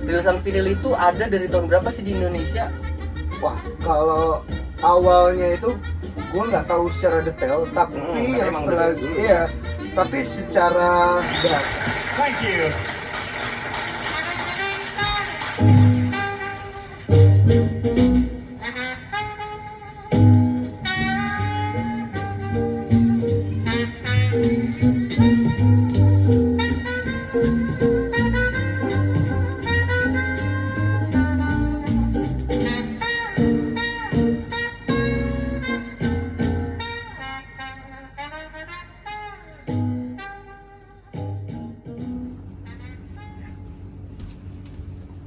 rilisan vinyl itu ada dari tahun berapa sih di Indonesia? Wah, kalau awalnya itu gue nggak tahu secara detail, tapi yang emang setelah dari dulu. iya, tapi secara Thank you.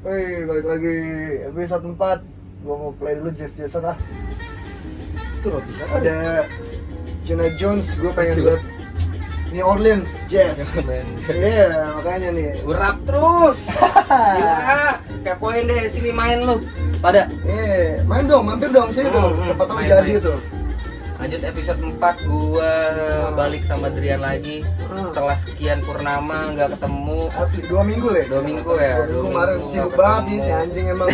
Wih, balik lagi episode 4. Gua mau play dulu Jazz-Jazzan ah. Itu roti ada Jenna Jones, gue pengen buat New Orleans Jazz. Iya, makanya nih. Urap terus. Gila, kepoin deh sini main lu. Pada Main dong, mampir dong sini dong. Siapa tahu main, jadi main. tuh. Lanjut episode 4, gua balik sama Drian lagi. Setelah sekian purnama nggak ketemu. Asli 2 minggu ya? 2 minggu ya. 2 minggu kemarin sibuk banget nih si anjing emang.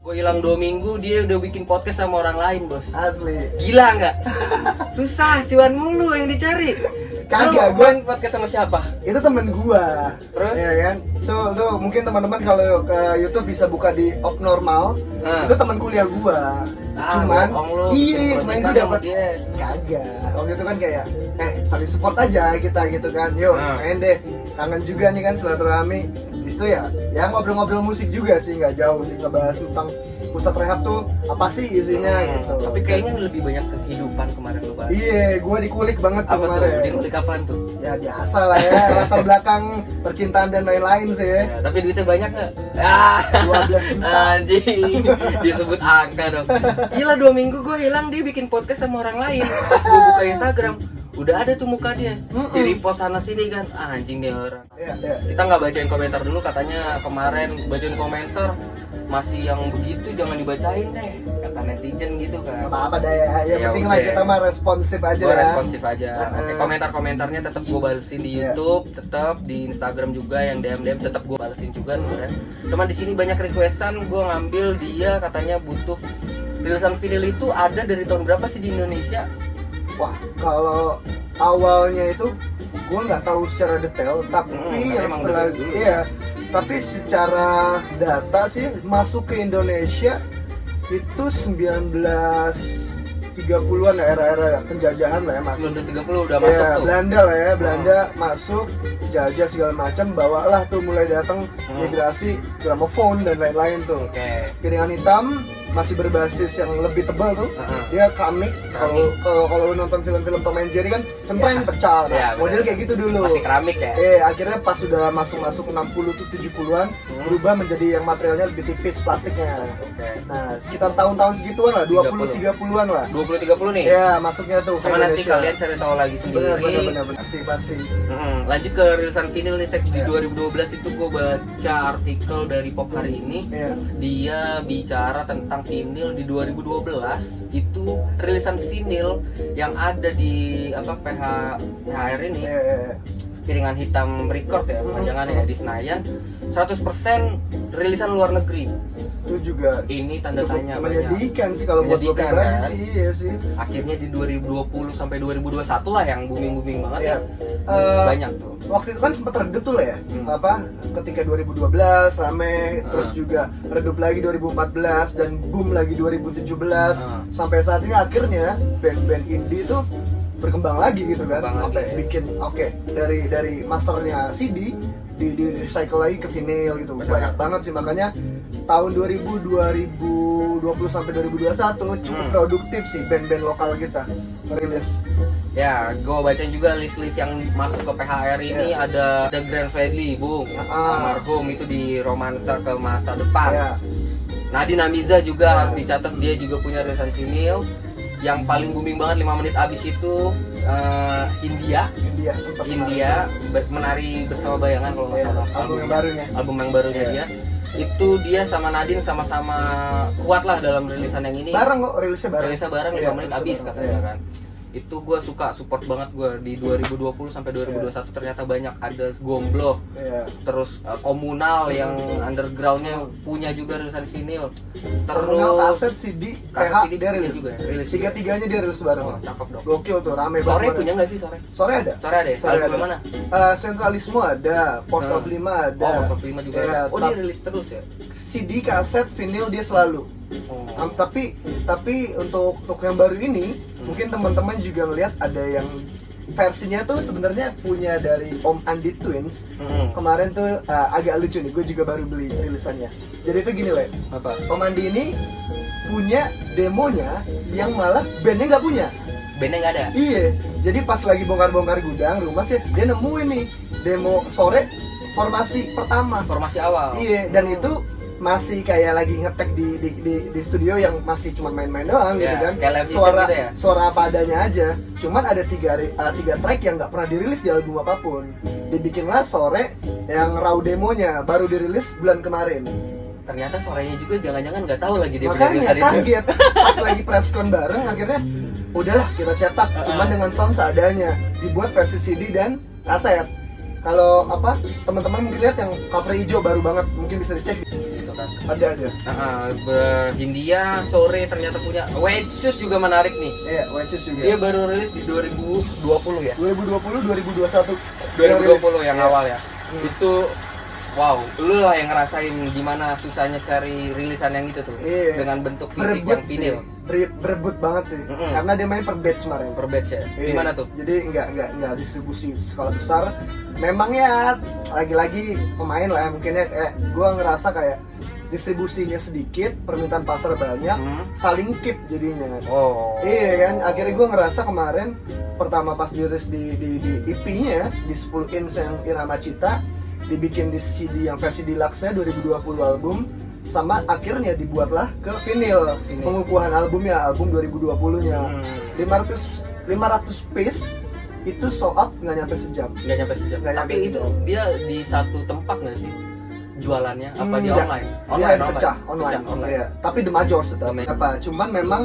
Gue hilang 2 minggu, dia udah bikin podcast sama orang lain, bos. Asli. Gila nggak? Susah, cuan mulu yang dicari. Kagak, gue podcast sama siapa? Itu temen gua. Terus? Ya kan? Tuh mungkin teman-teman kalau ke YouTube bisa buka di Obnormal. Itu teman kuliah gua. Cuman iya, main gua dapat kagak. Waktu itu kan kayak saling support aja kita gitu kan. Yuk, main deh. Kangen juga nih kan silaturahmi. Di situ ya ngobrol-ngobrol musik juga sih, nggak jauh sih, ngebahas tentang pusat rehab tuh apa sih isinya gitu. Tapi kayaknya lebih banyak ke kehidupan kemarin lu bahas. Iya, gua dikulik banget tuh Apa kemarin. tuh? Dikulik apaan tuh? Ya biasa lah ya, latar belakang percintaan dan lain-lain sih ya. Ya, tapi duitnya banyak nggak? Ah, 12 juta. Anjing, disebut angka dong. Gila 2 minggu gue hilang, dia bikin podcast sama orang lain. Pas gue buka Instagram, udah ada tuh muka dia. Di repost sana sini kan, anjing dia orang. Iya. Kita nggak bacain komentar dulu, katanya kemarin bacain komentar masih yang begitu jangan dibacain deh, kata netizen gitu kan. Apa-apa deh ya, yang Ya penting udah. lah kita mah responsif aja Gue ya. responsif aja. Oke, komentar-komentarnya tetap gue balesin di YouTube, tetap di Instagram juga, yang DM tetap gue balesin juga sebenarnya. Cuman di sini banyak requestan, gue ngambil dia katanya butuh rilisan vinyl itu ada dari tahun berapa sih di Indonesia? Wah, kalau awalnya itu gue nggak tahu secara detail, tapi yang emang setelah dari dulu. iya, tapi secara data sih masuk ke Indonesia itu 1930-an ya, era-era penjajahan lah ya masuk. 1930 udah masuk Ya, tuh. Belanda lah ya, Belanda masuk, jajah segala macam, bawalah tuh mulai datang migrasi gramofon dan lain-lain tuh. Oke. Piringan hitam masih berbasis yang lebih tebal tuh. Dia keramik. Kalau lu nonton film-film Tom and Jerry kan centreng pecah. Iya, Model bener. kayak gitu dulu. Masih keramik ya? Akhirnya pas sudah masuk 60 tuh 70-an berubah menjadi yang materialnya lebih tipis plastiknya. Oke. Nah, sekitar tahun-tahun segituan lah, 20 30-an lah. 20-30 nih? Ya, masuknya tuh ke Sama nanti Indonesia. kalian cari tahu lagi sendiri. Bener, pasti. Lanjut ke rilisan vinyl nih, Sek. Di 2012 itu gue baca artikel dari Pop Hari Ini. Iya. Dia bicara tentang vinyl di 2012 itu rilisan vinyl yang ada di PHR ini, Iya. piringan hitam record ya, panjangannya ya, di Senayan 100% rilisan luar negeri. Itu juga Ini tanda cukup tanya banyak. menyedihkan sih kalau buat gue Menyedihkan, pribadi kan? sih, iya sih. Akhirnya di 2020 sampai 2021 lah yang booming banget Iya. ya. Banyak tuh. Waktu itu kan sempat redup tuh lah ya, ketika 2012 rame, terus juga redup lagi 2014 dan boom lagi 2017 sampai saat ini akhirnya band-band indie tuh berkembang lagi gitu kan, Berkembang sampai lagi. bikin dari masternya CD di recycle lagi ke vinyl gitu. Benar. Banyak banget sih, makanya tahun 2020 sampai 2021 cukup produktif sih band-band lokal kita rilis. Ya, gue bacain juga list-list yang masuk ke PHR ini. Ada The Grand Fredly, Bung, almarhum itu di romansa ke masa depan. Ya. Nadine Amiza juga harus dicatat, dia juga punya rilisan vinyl. Yang paling booming banget 5 menit abis itu India menari bersama bayangan kalau nggak salah. Album yang barunya dia. Itu dia sama Nadine sama-sama kuat lah dalam rilisan yang ini. Bareng kok, rilisnya bareng. Rilisnya bareng 5 menit abis katanya kan. Itu gue suka, support banget gue di 2020 sampai 2021 ternyata banyak ada Gomblo, terus Komunal yang undergroundnya punya juga rilisan vinil, Komunal kaset CD, PH CD dia rilis juga, rilis tiga-tiganya dia rilis bareng. Oh, cakep dong. Gokil tuh, rame banget. Sore punya nggak sih sore? Sore ada. Sore ada. Sore album ada. mana? Sentralisme ada, Force of 5 ada. Oh, Force of 5 juga ada. Oh, dia rilis terus ya? CD, kaset, vinil dia selalu. Tapi untuk yang baru ini mungkin teman-teman juga ngelihat ada yang versinya tuh sebenarnya punya dari Om Andi Twins. Kemarin tuh agak lucu nih, gue juga baru beli rilisannya. Jadi itu gini Le, Apa? Om Andi ini punya demonya yang malah bandnya nggak punya. Bandnya nggak ada? Iya, jadi pas lagi bongkar-bongkar gudang rumah sih dia nemuin nih demo sore formasi pertama, Formasi awal. iya, dan itu masih kayak lagi ngetek di studio yang masih cuma main-main doang gitu kan, kayak live suara gitu ya? suara apa adanya aja. Cuman ada tiga track yang nggak pernah dirilis di album apapun. Dibikinlah sore yang raw demonya baru dirilis bulan kemarin. Ternyata sorenya juga jangan-jangan nggak tahu lagi dia punya Makanya rilisan itu. kaget pas lagi presscon bareng, akhirnya udahlah kita cetak cuman dengan sound seadanya, dibuat versi CD dan kaset. Kalau apa teman-teman mungkin lihat yang cover hijau baru banget, mungkin bisa dicek Gitu kan. ada. Hindia sore ternyata punya White Shoes juga menarik nih. Iya, Wedges juga. Dia baru rilis di 2020 ya. 2020 2021 2020 yang Iya. awal ya. Itu wow, lu lah yang ngerasain gimana susahnya cari rilisan yang itu tuh. Iya. Dengan bentuk fisik berebut yang sih, vinil. berebut banget sih, karena dia main per batch kemarin. Per batch ya. Iya. Gimana tuh? Jadi nggak distribusi skala besar. Memang ya lagi-lagi pemain lah ya, mungkin ya kayak gue ngerasa kayak distribusinya sedikit, permintaan pasar banyak, saling keep jadinya. Oh. Iya kan, akhirnya gue ngerasa kemarin pertama pas dirilis di EP-nya di 10 inch yang Irama Cita, dibikin di CD yang versi deluxe-nya 2020 album, sama akhirnya dibuatlah ke vinyl. Pengukuhan albumnya, album 2020-nya. 500 piece itu sold out nggak nyampe sejam. Nggak nyampe sejam. Nggak Tapi nyampe itu sejam. dia di satu tempat nggak sih jualannya? Apa di Enggak. online? Dia pecah online. Pecah online. Iya. Tapi the major tetap. The major. Apa? Cuman memang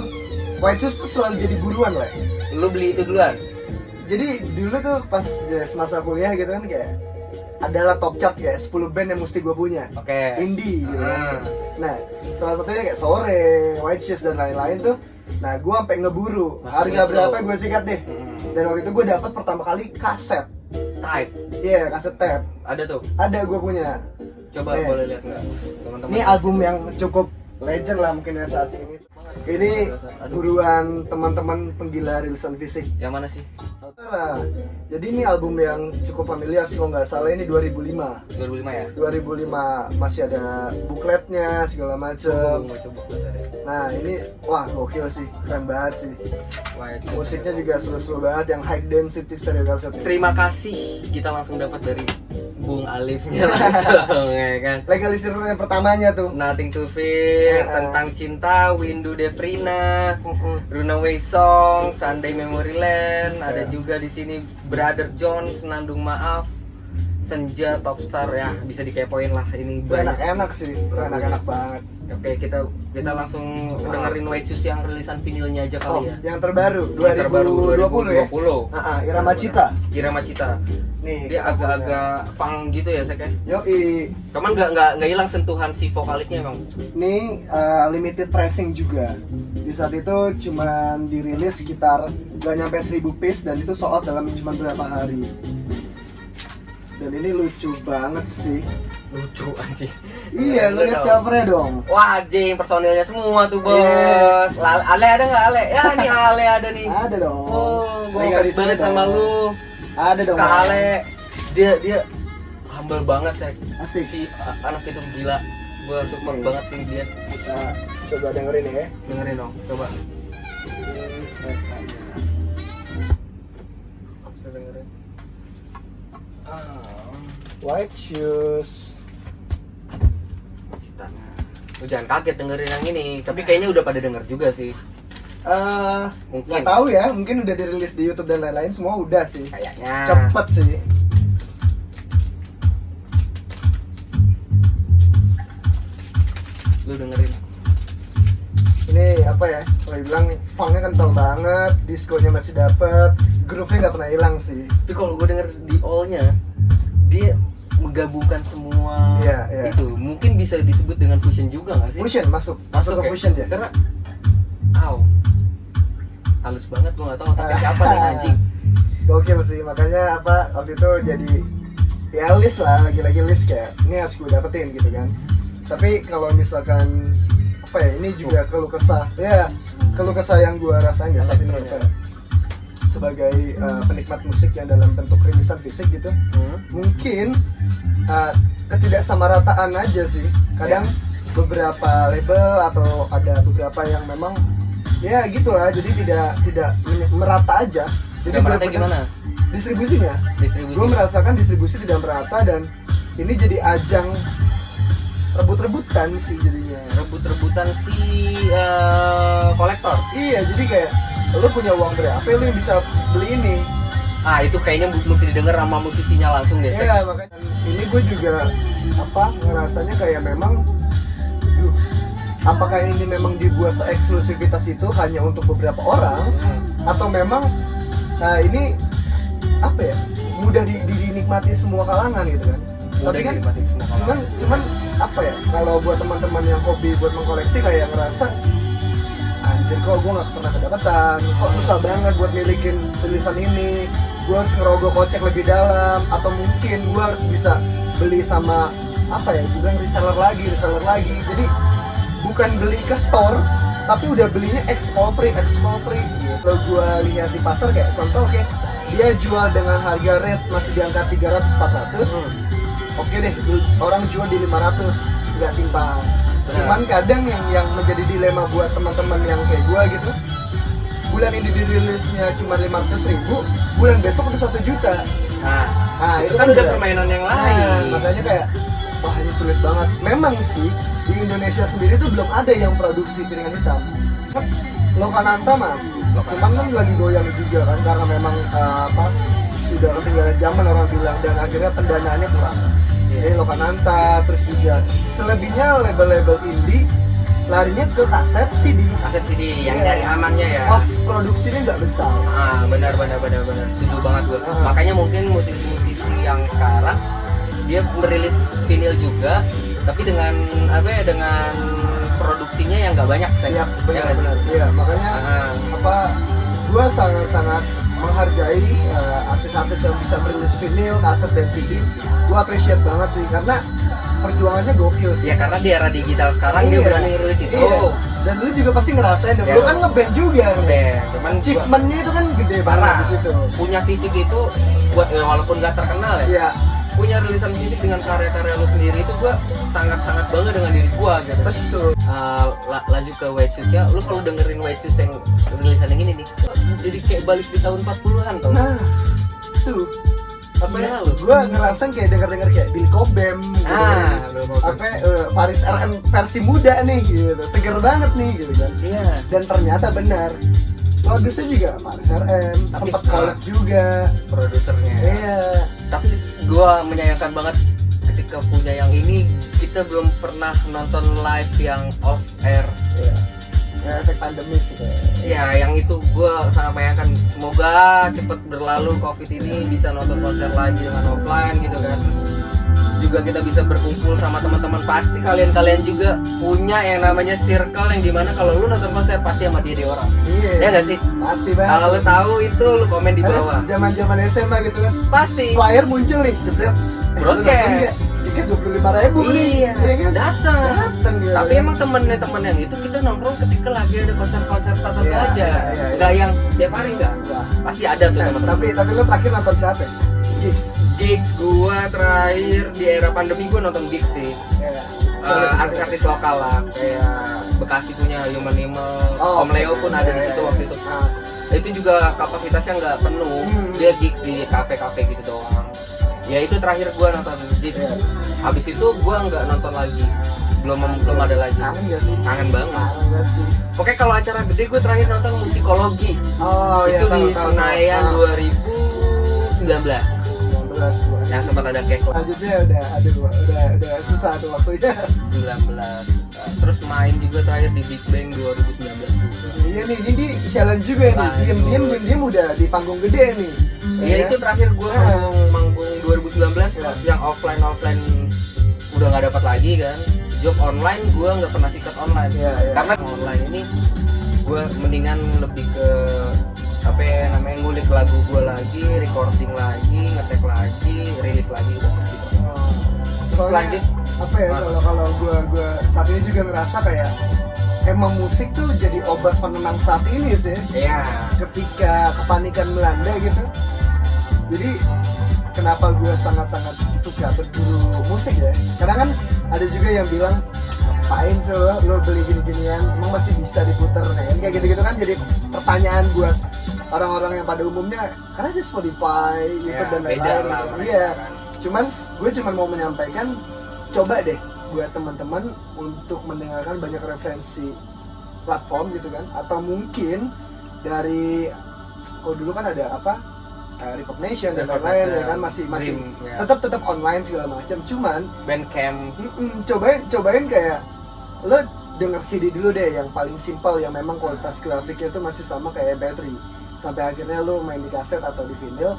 White Shoes tuh selalu jadi buruan lah. Lu beli itu duluan? Jadi dulu tuh pas ya, semasa kuliah gitu kan kayak adalah top chart kayak 10 band yang mesti gue punya. Oke. Indie gitu kan. Nah, salah satunya kayak Sore, White Shoes dan lain-lain tuh. Nah, gue sampai ngeburu. Masuk Harga itu. berapa gue sikat deh. Dan waktu itu gue dapat pertama kali kaset. Type. Iya, kaset tape. Ada tuh. Ada gue punya. Coba Nih. boleh lihat nggak, teman-teman? Ini album yang cukup legend lah mungkin ya saat ini. Ini buruan teman-teman penggila rilisan fisik. Yang mana sih? Nah, jadi ini album yang cukup familiar sih kalau nggak salah, ini 2005. 2005 ya? 2005 masih ada bukletnya segala macem. Mau coba cari. Nah ini wah gokil sih, keren banget sih. White Shoes. Musiknya juga seru-seru banget yang high density stereo cassette. Terima kasih kita langsung dapat dari Bung Alifnya langsung ya kan. Legalisir yang pertamanya tuh. Nothing to Fear, Tentang Cinta, Windu Devrina, Runaway Song, Sunday Memory Land, ada juga di sini Brother John, Senandung Maaf, Senja, Top Star ya, bisa dikepoin lah ini Itu banyak. enak-enak sih, itu enak-enak banget. Oke, kita langsung dengerin White Shoes yang rilisan vinilnya aja kali ya. Yang terbaru Yang terbaru 2020 ya. 2020. Irama Cita. Irama Cita. Nih, Dia agak-agak funk gitu ya, Sek ya. Yoi, Cuman nggak hilang sentuhan si vokalisnya emang. ini limited pressing juga. Di saat itu cuman dirilis sekitar gak nyampe 1000 piece dan itu sold out dalam cuma berapa hari. Dan ini lucu banget sih. Lucu anjing. Iya, lu lihat covernya dong. Wah anjing, personilnya semua tuh bos. Iya. Ale ada nggak Ale? Ya nih Ale ada nih. Ada dong. Oh, gue Legalisir banget sama dong. lu. Ada dong. Kak Ale, dia humble banget sih. Asik. Si anak itu gila. Gue support banget sih dia. Kita coba dengerin ya. Dengerin dong, coba. Coba dengerin. White Shoes. Citanya. Lu jangan kaget dengerin yang ini, tapi kayaknya udah pada denger juga sih. Nggak Mungkin. tahu ya, mungkin udah dirilis di YouTube dan lain-lain, semua udah sih. Kayaknya. Cepet sih. Lu dengerin. Ini apa ya? Kalau dibilang funknya kental banget, diskonya masih dapet, groove-nya nggak pernah hilang sih. Tapi kalau gue denger di all-nya, dia menggabungkan semua Iya. itu. Mungkin bisa disebut dengan fusion juga nggak sih? Fusion masuk ke ya? fusion dia. Karena, halus banget, gue nggak tahu otaknya siapa nih anjing. Gokil sih, makanya waktu itu jadi ya list lah, lagi-lagi list kayak ini harus gue dapetin gitu kan. Tapi kalau misalkan ini juga keluh kesah yang gue rasain ya saat ini sebagai penikmat musik yang dalam bentuk rilisan fisik gitu. Mungkin ketidaksamarataan aja sih. Kadang beberapa label atau ada beberapa yang memang ya gitulah, jadi tidak merata aja. Jadi merata gimana? Distribusinya. Gue merasakan distribusi tidak merata dan ini jadi ajang rebut-rebutan sih jadinya. Rebut-rebutan si kolektor. Iya, jadi kayak lu punya uang berapa lu yang bisa beli ini. Itu kayaknya mesti didengar sama musisinya langsung deh. Iya, makanya ini gue juga ngerasanya kayak memang apakah ini memang dibuat se-eksklusivitas itu hanya untuk beberapa orang atau memang ini mudah dinikmati semua kalangan gitu kan. Tapi kan cuman kalau buat teman-teman yang hobi buat mengkoleksi kayak ngerasa anjir kok gue nggak pernah kedapatan, kok susah banget buat milikin tulisan ini, gue harus ngerogoh kocek lebih dalam, atau mungkin gue harus bisa beli sama juga reseller lagi. Jadi bukan beli ke store tapi udah belinya ekspor-free gitu. Gue lihat di pasar kayak contoh dia jual dengan harga rate masih di angka 300-400. Oke deh, orang jual di 500, nggak timpang. Cuman kadang yang menjadi dilema buat teman-teman yang kayak gue gitu, bulan ini dirilisnya cuma 500.000, bulan besok udah 1 juta. Nah itu kan udah permainan yang lain. Makanya kayak wah ini sulit banget. Memang sih di Indonesia sendiri tuh belum ada yang produksi piringan hitam. Lokananta masih, cuman kan lagi goyang juga kan karena memang sudah ketinggalan zaman orang bilang, dan akhirnya pendanaannya kurang. Jadi Lokananta, terus juga selebihnya label-label indie larinya ke kaset CD yang dari amannya ya. Kos produksinya nggak besar. Benar. Setuju banget gue. Makanya mungkin musisi-musisi yang sekarang dia merilis vinyl juga, tapi dengan dengan produksinya yang nggak banyak. Benar. Iya, makanya gue sangat menghargai artis-artis yang bisa merilis vinyl, kaset dan CD. Gue appreciate banget sih karena perjuangannya gokil sih. Ya karena di era digital sekarang dia berani rilis itu. Dan lu juga pasti ngerasain dong. Lu kan ngeband juga. Cuman achievement-nya itu kan gede banget di situ. Punya fisik itu buat walaupun gak terkenal ya. Iya. Punya rilisan fisik dengan karya-karya lu sendiri itu gua sangat-sangat bangga dengan diri gua gitu. Betul. Lanjut ke White Shoes ya. Lu kalau dengerin White Shoes yang rilisan yang ini nih, jadi kayak balik di tahun 40-an tau. Nah, tuh. Gue ngerasain kayak denger kayak Billy Cobham Faris RM versi muda nih gitu, seger banget nih gitu kan. Dan ternyata benar produsernya juga Faris RM, sempat collab juga produsernya. Tapi gue menyayangkan banget ketika punya yang ini kita belum pernah nonton live yang off air. Ya, efek pandemi sih ya, yang itu gue sangat menyayangkan. Semoga cepet berlalu covid ini, bisa nonton konser lagi dengan offline gitu kan. Terus juga kita bisa berkumpul sama teman-teman. Pasti kalian juga punya yang namanya circle yang dimana kalau lu nonton konser pasti sama dia orang. Ya nggak sih? Pasti banget. Kalau lu tahu itu lu komen di bawah. Zaman SMA gitu kan. Pasti. Flyer muncul nih, jebret. Broadcast. Tiket 25.000 nih. Iya kan? Datang gitu. Tapi kan? Emang temen yang itu kita nongkrong ketika lagi ada konser-konser tertentu aja. Nggak yang tiap hari nggak. Pasti ada tuh teman-teman. Tapi lu terakhir nonton siapa? Gigs gua terakhir di era pandemi gua nonton gigs sih. Artis-artis lokal lah, kayak Bekasi punya Human Animal, Om Leo pun ada di situ waktu itu. Itu juga kapasitasnya nggak penuh, dia gigs di kafe-kafe gitu doang. Ya itu terakhir gua nonton gigs. Habis itu gua nggak nonton lagi, belum ada lagi. Kangen gak sih? Kangen banget. Kangen sih. Oke, kalau acara gede gua terakhir nonton Musikologi. Itu di Senayan 2019. Yang sempat ada case. Lanjutnya udah susah tuh waktunya. 19 Terus main juga terakhir di Big Bang 2019 juga. Iya nih, ini challenge juga nih. Diam-diam udah di panggung gede nih. Iya itu terakhir gue manggung 2019 terus yang offline udah nggak dapat lagi kan. Job online gue nggak pernah sikat online. Karena online ini gue mendingan lebih ke apa ya namanya ngulik lagu gue lagi, recording lagi, ngetek lagi, rilis lagi udah gitu. Soalnya, apa ya kalau gue saat ini juga ngerasa kayak emang musik tuh jadi obat penenang saat ini sih. Iya. Ketika kepanikan melanda gitu. Jadi kenapa gue sangat-sangat suka berburu musik ya? Karena kan ada juga yang bilang ngapain sih lo beli gini-ginian, emang masih bisa diputer kan? Kayak gitu-gitu kan jadi pertanyaan buat orang-orang yang pada umumnya karena ada Spotify, YouTube dan lain-lain. Iya. Cuman gue mau menyampaikan coba deh buat teman-teman untuk mendengarkan banyak referensi platform gitu kan, atau mungkin dari kalau dulu kan ada apa Reverb Nation dan lain-lain ya kan masih tetap online segala macam. Cuman Bandcamp cobain kayak lo denger CD dulu deh yang paling simpel yang memang kualitas grafiknya itu masih sama kayak MP3 sampai akhirnya lo main di kaset atau di vinyl,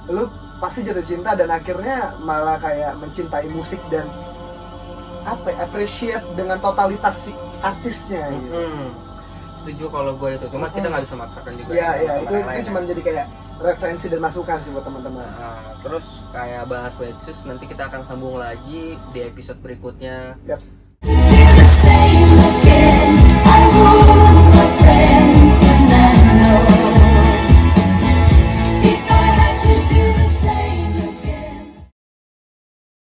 lo pasti jatuh cinta dan akhirnya malah kayak mencintai musik dan apa appreciate dengan totalitas si artisnya gitu. Setuju kalau gue itu, cuma kita nggak bisa maksakan juga. Iya itu cuma jadi kayak referensi dan masukan sih buat teman-teman. Terus kayak bahas White Shoes nanti kita akan sambung lagi di episode berikutnya. Yap.